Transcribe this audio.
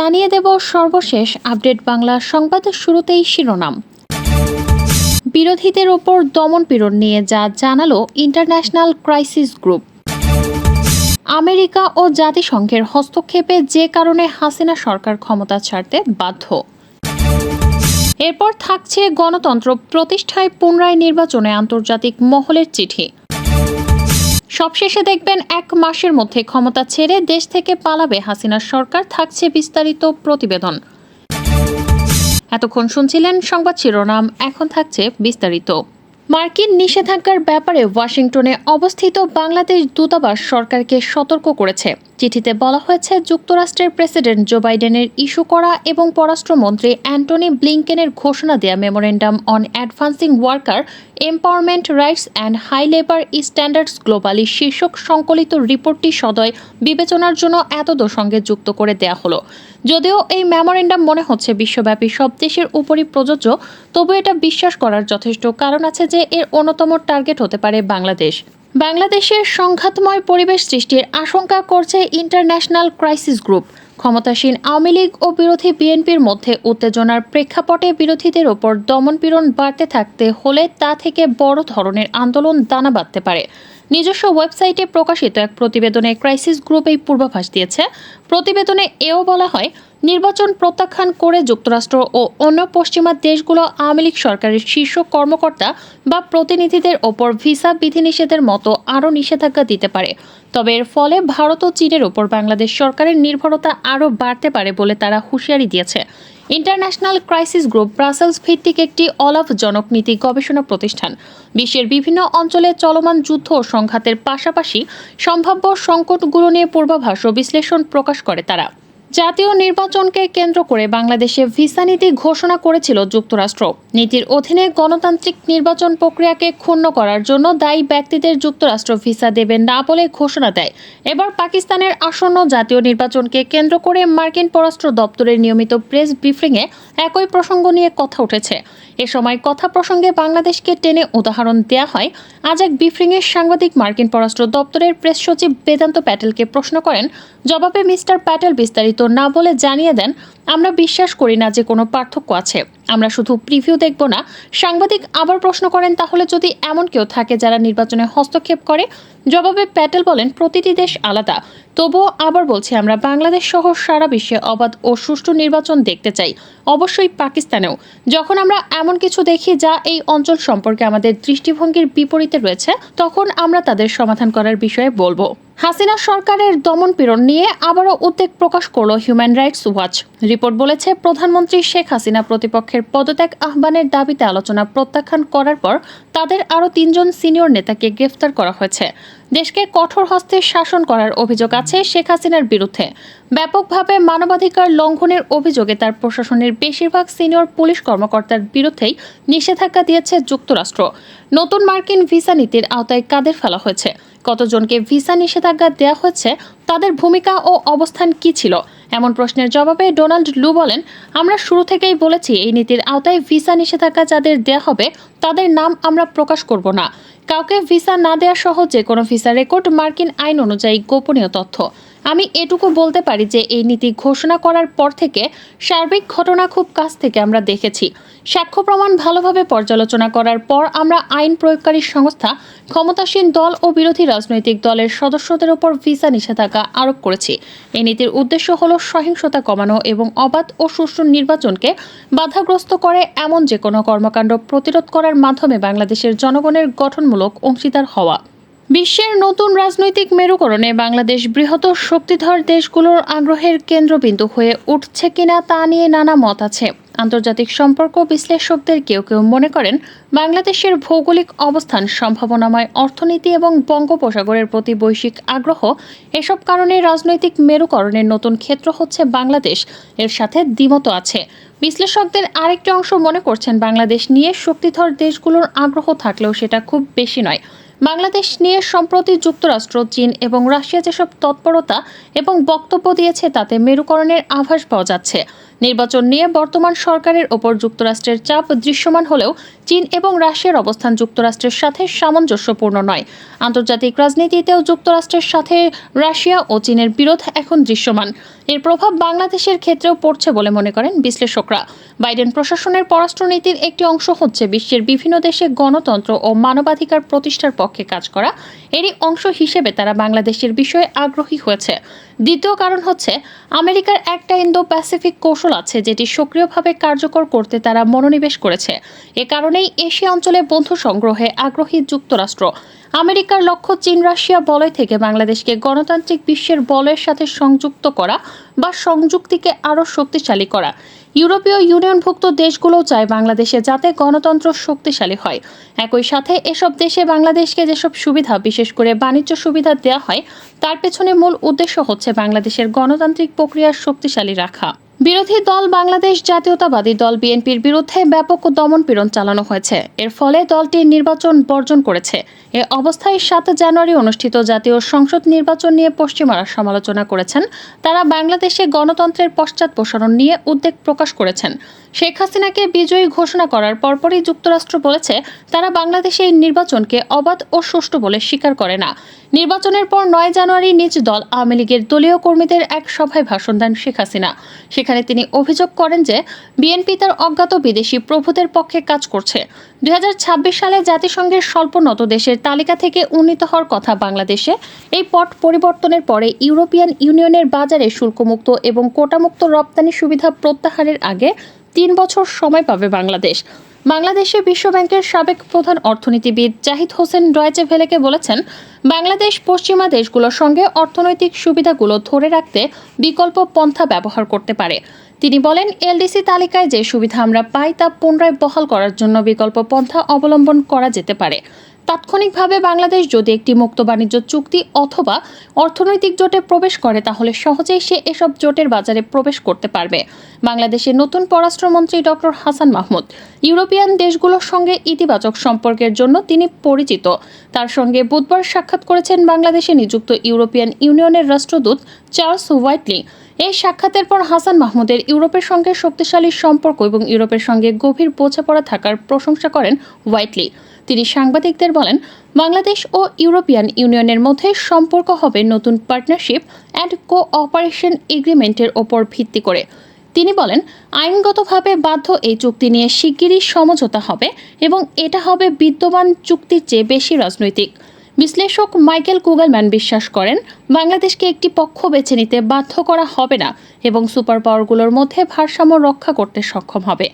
জানিয়ে দেব সর্বশেষ আপডেট বাংলা সংবাদের শুরুতেই শিরোনাম। বিরোধীদের ওপর দমনপীড়ন নিয়ে যা জানালো ইন্টারন্যাশনাল ক্রাইসিস গ্রুপ। আমেরিকা ও জাতিসংঘের হস্তক্ষেপে যে কারণে হাসিনা সরকার ক্ষমতা ছাড়তে বাধ্য। এরপর থাকছে গণতন্ত্র প্রতিষ্ঠায় পুনরায় নির্বাচনে আন্তর্জাতিক মহলের চিঠি। সবশেষে দেখবেন 1 মাসের মধ্যে ক্ষমতা ছেড়ে দেশ থেকে পালাবে হাসিনা সরকার, থাকছে বিস্তারিত প্রতিবেদন। এতক্ষণ শুনছিলেন সংবাদ শিরোনাম, এখন থাকছে বিস্তারিত। মার্কিন নিষেধাজ্ঞার ব্যাপারে ওয়াশিংটনে অবস্থিত বাংলাদেশ দূতাবাস সরকারকে সতর্ক করেছে। চিঠিতে বলা হয়েছে, যুক্তরাষ্ট্রের প্রেসিডেন্ট জো বাইডেনের ইস্যু করা এবং পররাষ্ট্রমন্ত্রী অ্যান্টনি ব্লিংকেনের ঘোষণা দেয়া memorandum on advancing worker empowerment rights and high labour standards globally শীর্ষক সংকলিত রিপোর্টটি সদয় বিবেচনার জন্য এতদের সঙ্গে যুক্ত করে দেয়া হলো। যদিও এই মেমোরেন্ডাম মনে হচ্ছে বিশ্বব্যাপী সব দেশের উপরই প্রযোজ্য, তবু এটা বিশ্বাস করার যথেষ্ট কারণ আছে যে এর অন্যতম টার্গেট হতে পারে বাংলাদেশ। বাংলাদেশের সংঘাতময় পরিবেশ সৃষ্টির আশঙ্কা করছে ইন্টারন্যাশনাল ক্রাইসিস গ্রুপ। ক্ষমতাসীন আওয়ামী লীগ ও বিরোধী বিএনপির মধ্যে উত্তেজনার প্রেক্ষাপটে বিরোধীদের ওপর দমনপীড়ন বাড়তে থাকতে হলে তা থেকে বড় ধরনের আন্দোলন দানা বাঁধতে পারে। নিজস্ব ওয়েবসাইটে প্রকাশিত এক প্রতিবেদনে ক্রাইসিস গ্রুপ এই পূর্বাভাস দিয়েছে। প্রতিবেদনে এও বলা হয়, নির্বাচন প্রত্যাখ্যান করে যুক্তরাষ্ট্র ও অন্য পশ্চিমা দেশগুলো আওয়ামী লীগ সরকারের শীর্ষ কর্মকর্তা বা প্রতিনিধিদের ওপর ভিসা বিধিনিষেধের মতো আরও নিষেধাজ্ঞা দিতে পারে। তবে এর ফলে ভারত ও চীনের ওপর বাংলাদেশ সরকারের নির্ভরতা আরও বাড়তে পারে বলে তারা হুঁশিয়ারি দিয়েছে। ইন্টারন্যাশনাল ক্রাইসিস গ্রুপ ব্রাসেলস ভিত্তিক একটি অলাভজনক নীতি গবেষণা প্রতিষ্ঠান। বিশ্বের বিভিন্ন অঞ্চলে চলমান যুদ্ধ ও সংঘাতের পাশাপাশি সম্ভাব্য সংকটগুলো নিয়ে পূর্বাভাস ও বিশ্লেষণ প্রকাশ করে তারা। জাতীয় নির্বাচনকে কেন্দ্র করে বাংলাদেশে ভিসা নীতি ঘোষণা করেছিল যুক্তরাষ্ট্র। নীতির অধীনে গণতান্ত্রিক নির্বাচন প্রক্রিয়াকে ক্ষুণ্ণ করার জন্য দায়ী ব্যক্তিদের যুক্তরাষ্ট্র ভিসা দেবে না বলে ঘোষণা দেয়। এবার পাকিস্তানের আসন্ন জাতীয় নির্বাচনকে কেন্দ্র করে মার্কিন পররাষ্ট্র দপ্তরের নিয়মিত প্রেস ব্রিফিংয়ে একই প্রসঙ্গ নিয়ে কথা উঠেছে। এ সময় কথা প্রসঙ্গে বাংলাদেশকে টেনে উদাহরণ দেয়া হয়। আজ এক ব্রিফিংয়ে সাংবাদিক মার্কিন পররাষ্ট্র দপ্তরের প্রেস সচিব বেদান্ত প্যাটেলকে প্রশ্ন করেন। জবাবে মিস্টার প্যাটেল বিস্তারিত না বলে জানিয়ে দেন, আমরা বিশ্বাস করি না যে কোনো পার্থক্য আছে, আমরা শুধু প্রিভিউ দেখব না। সাংবাদিক আবার প্রশ্ন করেন, তাহলে যদি এমন কেউ থাকে যারা নির্বাচনে হস্তক্ষেপ করে? জবাবে প্যাটেল বলেন, প্রতিটি দেশ আলাদা, তবুও আবার বলছি, আমরা বাংলাদেশ সহ সারা বিশ্বে অবাধ ও সুষ্ঠু নির্বাচন দেখতে চাই, অবশ্যই পাকিস্তানেও। যখন আমরা এমন কিছু দেখি যা এই অঞ্চল সম্পর্কে আমাদের দৃষ্টিভঙ্গির বিপরীতে রয়েছে, তখন আমরা তাদের সমাধান করার বিষয়ে বলবো। হাসিনা সরকারের দমনপীড়ন নিয়ে আবারও উদ্বেগ প্রকাশ করল হিউম্যান রাইটস ওয়াচ। রিপোর্ট বলেছে, প্রধানমন্ত্রী শেখ হাসিনা প্রতিপক্ষের পদত্যাগ আহ্বানের দাবিতে আলোচনা প্রত্যাখ্যান করার পর তাদের আরও 3 জন সিনিয়র নেতাকে গ্রেফতার করা হয়েছে। দেশকে কঠোর হস্তে শাসন করার অভিযোগ আছে শেখ হাসিনার বিরুদ্ধে। ব্যাপকভাবে মানবাধিকার লঙ্ঘনের অভিযোগে তার প্রশাসনের বেশিরভাগ সিনিয়র পুলিশ কর্মকর্তার বিরুদ্ধেই নিষেধাজ্ঞা দিয়েছে যুক্তরাষ্ট্র। নতুন মার্কিন ভিসা নীতির আওতায় কাদের ফেলা হয়েছে, কতজনকে ভিসা নিষেধাজ্ঞা দেওয়া হয়েছে, তাদের ভূমিকা ও অবস্থান কি ছিল? এমন প্রশ্নের জবাবে ডোনাল্ড লু বলেন, আমরা শুরু থেকেই বলেছি, এই নীতির আওতায় ভিসা নিষেধাজ্ঞা যাদের দেয়া হবে তাদের নাম আমরা প্রকাশ করব না। কাউকে ভিসা না দেওয়া সহ যে কোনো ভিসা রেকর্ড মার্কিন আইন অনুযায়ী গোপনীয় তথ্য। আমি এটুকু বলতে পারি যে এই নীতি ঘোষণা করার পর থেকে সার্বিক ঘটনা খুব কাছ থেকে আমরা দেখেছি। সাক্ষ্য প্রমাণ ভালোভাবে পর্যালোচনা করার পর আমরা আইন প্রয়োগকারী সংস্থা, ক্ষমতাসীন দল ও বিরোধী রাজনৈতিক দলের সদস্যদের ওপর ভিসা নিষেধাজ্ঞা আরোপ করেছি। এই নীতির উদ্দেশ্য হল সহিংসতা কমানো এবং অবাধ ও সুষ্ঠু নির্বাচনকে বাধাগ্রস্ত করে এমন যে কোনো কর্মকাণ্ড প্রতিরোধ করার মাধ্যমে বাংলাদেশের জনগণের গঠনমূলক অংশীদার হওয়া। বিশ্বের নতুন রাজনৈতিক মেরুকরণে বাংলাদেশ বৃহত্তর শক্তিধর দেশগুলোর আগ্রহের কেন্দ্রবিন্দু হয়ে উঠছে কিনা তা নিয়ে নানা মত আছে। আন্তর্জাতিক সম্পর্ক বিশ্লেষকদের কেউ কেউ মনে করেন, বাংলাদেশের ভৌগোলিক অবস্থান, সম্ভাবনাময় অর্থনীতি এবং বঙ্গোপসাগরের প্রতি বৈশ্বিক আগ্রহ, এসব কারণে রাজনৈতিক মেরুকরণের নতুন ক্ষেত্র হচ্ছে বাংলাদেশ। এর সাথে দ্বিমত আছে। বিশ্লেষকদের আরেকটি অংশ মনে করছেন, বাংলাদেশ নিয়ে শক্তিধর দেশগুলোর আগ্রহ থাকলেও সেটা খুব বেশি নয়। বাংলাদেশ নিয়ে সম্প্রতি যুক্তরাষ্ট্র, চীন এবং রাশিয়া যেসব তৎপরতা এবং বক্তব্য দিয়েছে তাতে মেরুকরণের আভাস পাওয়া যাচ্ছে। নির্বাচন নিয়ে বর্তমান সরকারের ওপর যুক্তরাষ্ট্রের চাপ দৃশ্যমান হলেও চীন এবং রাশিয়ার অবস্থান যুক্তরাষ্ট্রের সাথে সামঞ্জস্যপূর্ণ নয়। আন্তর্জাতিক রাজনীতিতেও যুক্তরাষ্ট্রের সাথে রাশিয়া ও চীনের বিরোধ এখন দৃশ্যমান। এর প্রভাব বাংলাদেশের ক্ষেত্রেও পড়ছে বলে মনে করেন বিশ্লেষকরা। বাইডেন প্রশাসনের পররাষ্ট্রনীতির একটি অংশ হচ্ছে বিশ্বের বিভিন্ন দেশে গণতন্ত্র ও মানবাধিকার প্রতিষ্ঠার পক্ষে কাজ করা। এরই অংশ হিসেবে তারা বাংলাদেশের বিষয়ে আগ্রহী হয়েছে। দ্বিতীয় কারণ হচ্ছে আমেরিকার একটা ইন্দো প্যাসিফিক কৌশল আছে যেটি সক্রিয়ভাবে কার্যকর করতে তারা মনোনিবেশ করেছে। এ কারণেই এশিয়া অঞ্চলে বন্ধু সংগ্রহে আগ্রহী যুক্তরাষ্ট্র। আমেরিকার লক্ষ্য চীন রাশিয়া বলয় থেকে বাংলাদেশকে গণতান্ত্রিক বিশ্বের বলয়ের সাথে সংযুক্ত করা বা সংযুক্তিকে আরও শক্তিশালী করা। ইউরোপীয় ইউনিয়নভুক্ত দেশগুলোও চায় বাংলাদেশে যাতে গণতন্ত্র শক্তিশালী হয়। একই সাথে এসব দেশে বাংলাদেশকে যেসব সুবিধা, বিশেষ করে বাণিজ্য সুবিধা দেওয়া হয়, তার পেছনে মূল উদ্দেশ্য হচ্ছে বাংলাদেশের গণতান্ত্রিক প্রক্রিয়া শক্তিশালী রাখা। বিরোধী দল বাংলাদেশ জাতীয়তাবাদী দল বিএনপির বিরুদ্ধে ব্যাপক দমনপীড়ন চালানো হয়েছে। এর ফলে দলটি নির্বাচন বর্জন করেছে। এ অবস্থায় 7 জানুয়ারি অনুষ্ঠিত জাতীয় সংসদ নির্বাচন নিয়ে পশ্চিমারা সমালোচনা করেছেন। তারা বাংলাদেশে গণতন্ত্রের পশ্চাৎপসরণ নিয়ে উদ্বেগ প্রকাশ করেছেন। শেখ হাসিনাকে বিজয়ী ঘোষণা করার পরপরই যুক্তরাষ্ট্র বলেছে তারা বাংলাদেশে এই নির্বাচনকে অবাধ ও সুষ্ঠু বলে স্বীকার করে না। নির্বাচনের পর 9 জানুয়ারি নিজ দল আওয়ামী লীগের দলীয় কর্মীদের এক সভায় ভাষণ দেন শেখ হাসিনা। সেখানে তিনি অভিযোগ করেন যে বিএনপি তার অজ্ঞাত বিদেশি প্রভুদের পক্ষে কাজ করছে। 2026 সালে জাতিসংঘের স্বল্পোন্নত দেশের তালিকা থেকে উন্নীত হওয়ার কথা বাংলাদেশে। এই পট পরিবর্তনের পরে ইউরোপিয়ান ইউনিয়নের বাজারে শুল্কমুক্ত এবং কোটামুক্ত রপ্তানি সুবিধা প্রত্যাহারের আগে 3 বছর সময় পাবে বাংলাদেশ। বাংলাদেশে বিশ্বব্যাংকের সাবেক প্রধান অর্থনীতিবিদ জাহিদ হোসেন ডয়েচে ভেলেকে বলেছেন, বাংলাদেশ পশ্চিমা দেশগুলোর সঙ্গে অর্থনৈতিক সুবিধাগুলো ধরে রাখতে বিকল্প পন্থা ব্যবহার করতে পারে। তিনি বলেন, এলডিসি তালিকায় যে সুবিধা আমরা পাই তা পুনরায় বহাল করার জন্য বিকল্প পন্থা অবলম্বন করা যেতে পারে। তাৎক্ষণিকভাবে বাংলাদেশ যদি একটি মুক্ত বাণিজ্য চুক্তি অথবা অর্থনৈতিক জোটে প্রবেশ করে তাহলে সহজেই সে এসব জোটের বাজারে প্রবেশ করতে পারবে। বাংলাদেশের নতুন পররাষ্ট্রমন্ত্রী ডক্টর হাসান মাহমুদ ইউরোপিয়ান দেশগুলোর সঙ্গে ইতিবাচক সম্পর্কের জন্য তিনি পরিচিত। তার সঙ্গে বুধবার সাক্ষাৎ করেছেন বাংলাদেশে নিযুক্ত ইউরোপিয়ান ইউনিয়নের রাষ্ট্রদূত চার্লস হোয়াইটলি। এই সাক্ষাতের পর হাসান মাহমুদের ইউরোপের সঙ্গে শক্তিশালী সম্পর্ক এবং ইউরোপের সঙ্গে গভীর বোঝাপড়া থাকার প্রশংসা করেন হোয়াইটলি। তিনি সাংবাদিকদের বলেন, বাংলাদেশ ও ইউরোপিয়ান ইউনিয়নের মধ্যে সম্পর্ক হবে নতুন পার্টনারশিপ অ্যান্ড কোঅপারেশন এগ্রিমেন্টের ওপর ভিত্তি করে। তিনি বলেন, আইনগতভাবে বাধ্য এই চুক্তি নিয়ে শিগগিরই সমঝোতা হবে এবং এটা হবে বিদ্যমান চুক্তির চেয়ে বেশি রাজনৈতিক। বিশ্লেষক মাইকেল কুগলম্যান বিশ্বাস করেন, বাংলাদেশকে একটি পক্ষ বেছে নিতে বাধ্য করা হবে না এবং সুপার পাওয়ারগুলোর মধ্যে ভারসাম্য রক্ষা করতে সক্ষম হবে।